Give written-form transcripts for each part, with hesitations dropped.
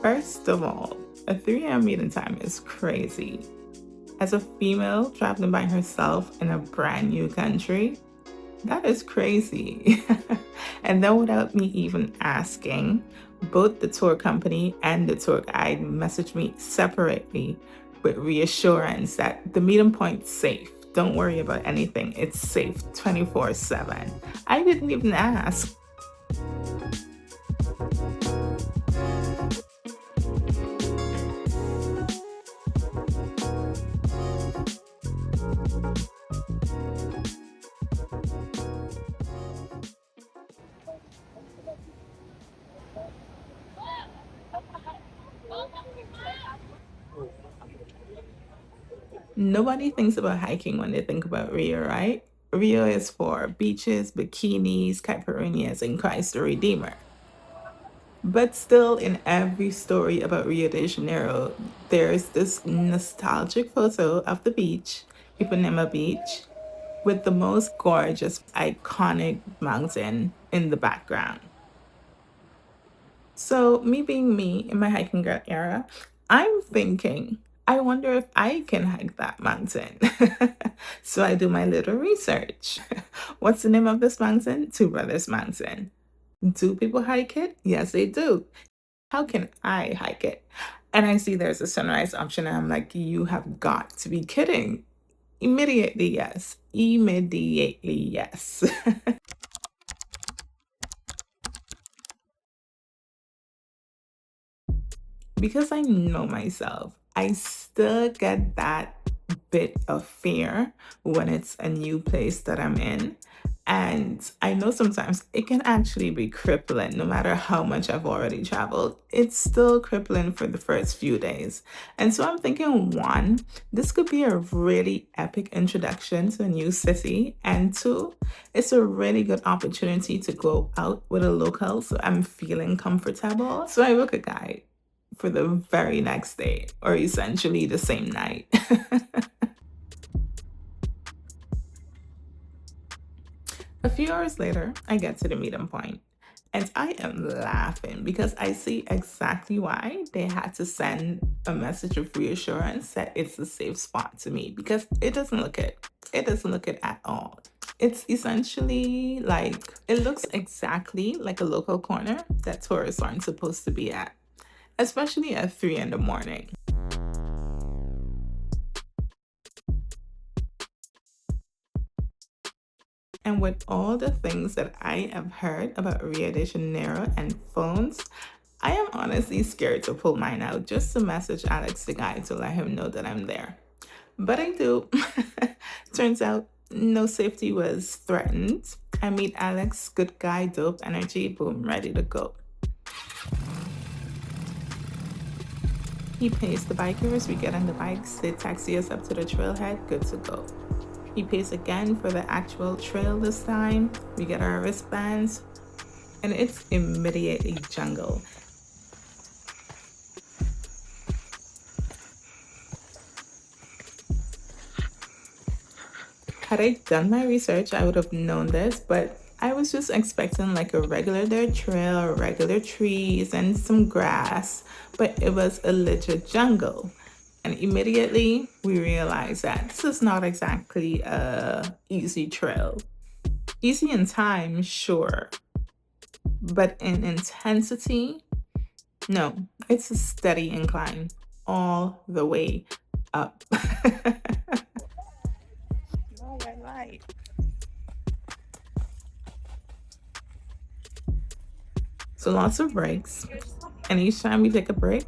First of all, a 3 a.m. meeting time is crazy. As a female traveling by herself in a brand new country, that is crazy. And then without me even asking, both the tour company and the tour guide messaged me separately with reassurance that the meeting point's safe. Don't worry about anything. It's safe 24/7. I didn't even ask. Nobody thinks about hiking when they think about Rio, right? Rio is for beaches, bikinis, caipirinhas, and Christ the Redeemer. But still, in every story about Rio de Janeiro, there's this nostalgic photo of the beach, Ipanema Beach, with the most gorgeous, iconic mountain in the background. So, me being me in my hiking girl era, I'm thinking, I wonder if I can hike that mountain. So, I do my little research. What's the name of this mountain? Two Brothers Mountain. Do people hike it? Yes, they do. How can I hike it? And I see there's a sunrise option, and I'm like, you have got to be kidding. Immediately, yes. Immediately, yes. Because I know myself, I still get that bit of fear when it's a new place that I'm in. And I know sometimes it can actually be crippling, no matter how much I've already traveled. It's still crippling for the first few days. And so I'm thinking, one, this could be a really epic introduction to a new city. And two, it's a really good opportunity to go out with a local so I'm feeling comfortable. So I book a guide for the very next day, or essentially the same night. A few hours later, I get to the meeting point, and I am laughing because I see exactly why they had to send a message of reassurance that it's a safe spot to me because it doesn't look it. It doesn't look it at all. It's essentially like, it looks exactly like a local corner that tourists aren't supposed to be at, especially at 3 in the morning. And with all the things that I have heard about Rio de Janeiro and phones, I am honestly scared to pull mine out just to message Alex the guy to let him know that I'm there. But I do. Turns out no safety was threatened. I meet Alex, good guy, dope energy, boom, ready to go. He pays the bikers, we get on the bikes, they taxi us up to the trailhead, good to go. He pays again for the actual trail this time. We get our wristbands, and it's immediately jungle. Had I done my research, I would have known this, but I was just expecting like a regular dirt trail, regular trees, and some grass, but it was a legit jungle. And immediately we realized that this is not exactly a easy trail. Easy in time, sure, but in intensity, no. It's a steady incline all the way up. Right. So lots of breaks. And each time we take a break,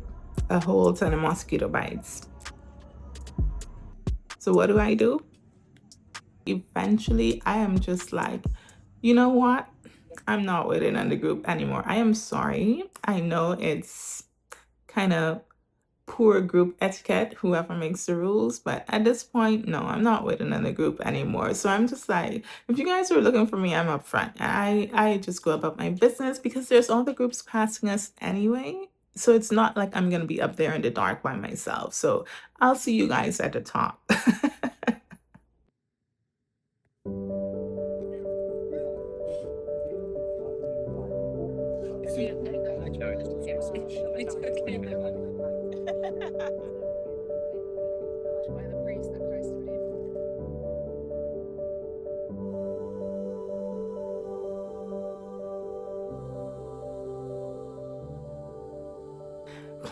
a whole ton of mosquito bites. So what do? Eventually, I am just like, you know what? I'm not waiting on the group anymore. I am sorry. I know it's kind of poor group etiquette, whoever makes the rules, but at this point, no, I'm not waiting on the group anymore. So I'm just like, if you guys were looking for me, I'm up front. I just go about my business because there's all the groups passing us anyway. So it's not like I'm gonna be up there in the dark by myself. So I'll see you guys at the top.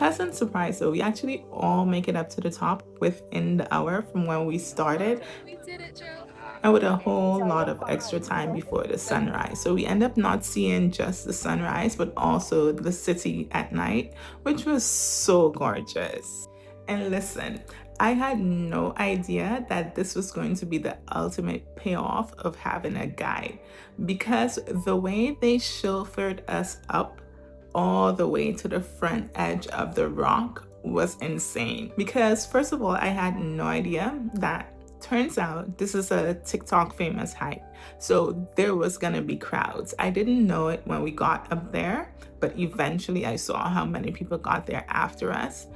pleasant surprise though. We actually all make it up to the top within the hour from when we started, We did it, Joe. and with a whole lot of extra time before the sunrise. So we end up not seeing just the sunrise, but also the city at night, which was so gorgeous. And listen, I had no idea that this was going to be the ultimate payoff of having a guide, because the way they chauffeured us up all the way to the front edge of the rock was insane. Because, first of all, I had no idea that turns out this is a TikTok famous hike. So there was gonna be crowds. I didn't know it when we got up there, but eventually I saw how many people got there after us.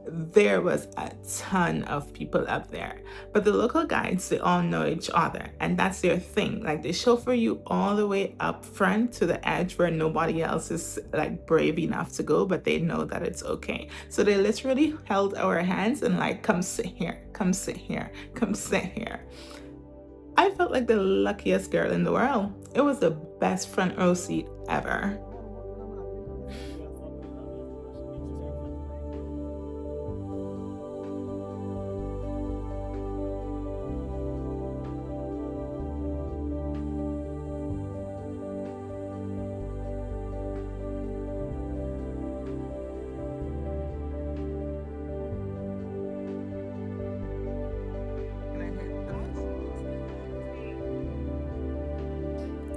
There was a ton of people up there, but the local guides, they all know each other, and that's their thing. Like, they chauffeur you all the way up front to the edge where nobody else is like brave enough to go, but they know that it's okay. So they literally held our hands and like, come sit here, come sit here, come sit here. I felt like the luckiest girl in the world. It was the best front row seat ever.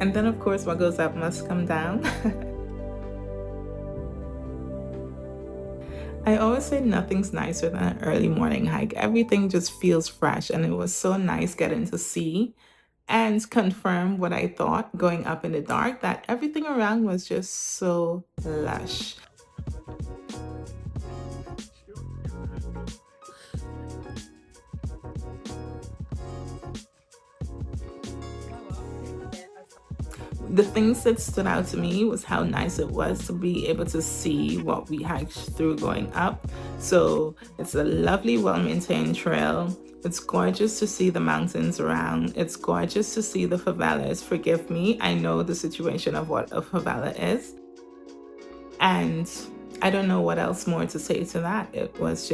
And then, of course, what goes up must come down. I always say nothing's nicer than an early morning hike. Everything just feels fresh, and it was so nice getting to see and confirm what I thought going up in the dark, that everything around was just so lush. The things that stood out to me was how nice it was to be able to see what we hiked through going up. So it's a lovely, well-maintained trail. It's gorgeous to see the mountains around. It's gorgeous to see the favelas. Forgive me, I know the situation of what a favela is. And I don't know what else more to say to that. It was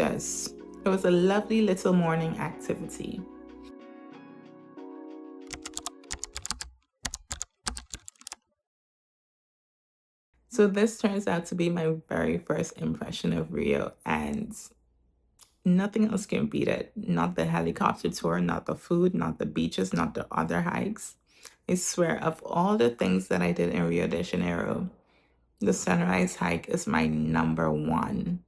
a lovely little morning activity. So this turns out to be my very first impression of Rio, and nothing else can beat it. Not the helicopter tour, not the food, not the beaches, not the other hikes. I swear, of all the things that I did in Rio de Janeiro, the sunrise hike is my number one.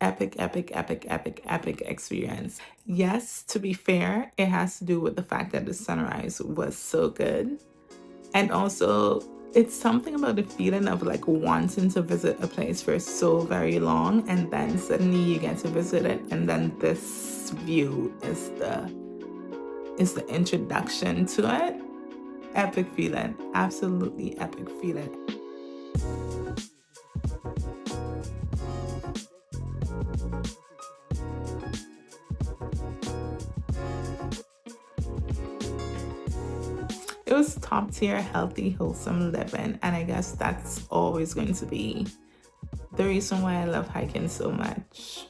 Epic, epic, epic, epic, epic experience. Yes, to be fair, it has to do with the fact that the sunrise was so good. And also, it's something about the feeling of like wanting to visit a place for so very long, and then suddenly you get to visit it, and then this view is the introduction to it. Epic feeling, absolutely epic feeling. It was top tier, healthy, wholesome living, and I guess that's always going to be the reason why I love hiking so much.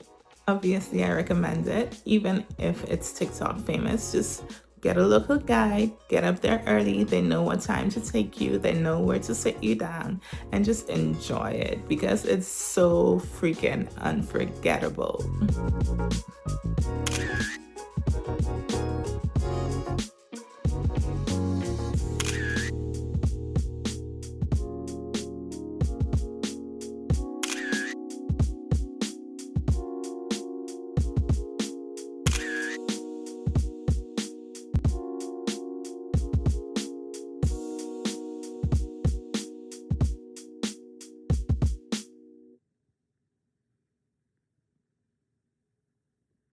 Obviously, I recommend it, even if it's TikTok famous. Just get a local guide, get up there early. They know what time to take you, they know where to sit you down, and just enjoy it because it's so freaking unforgettable.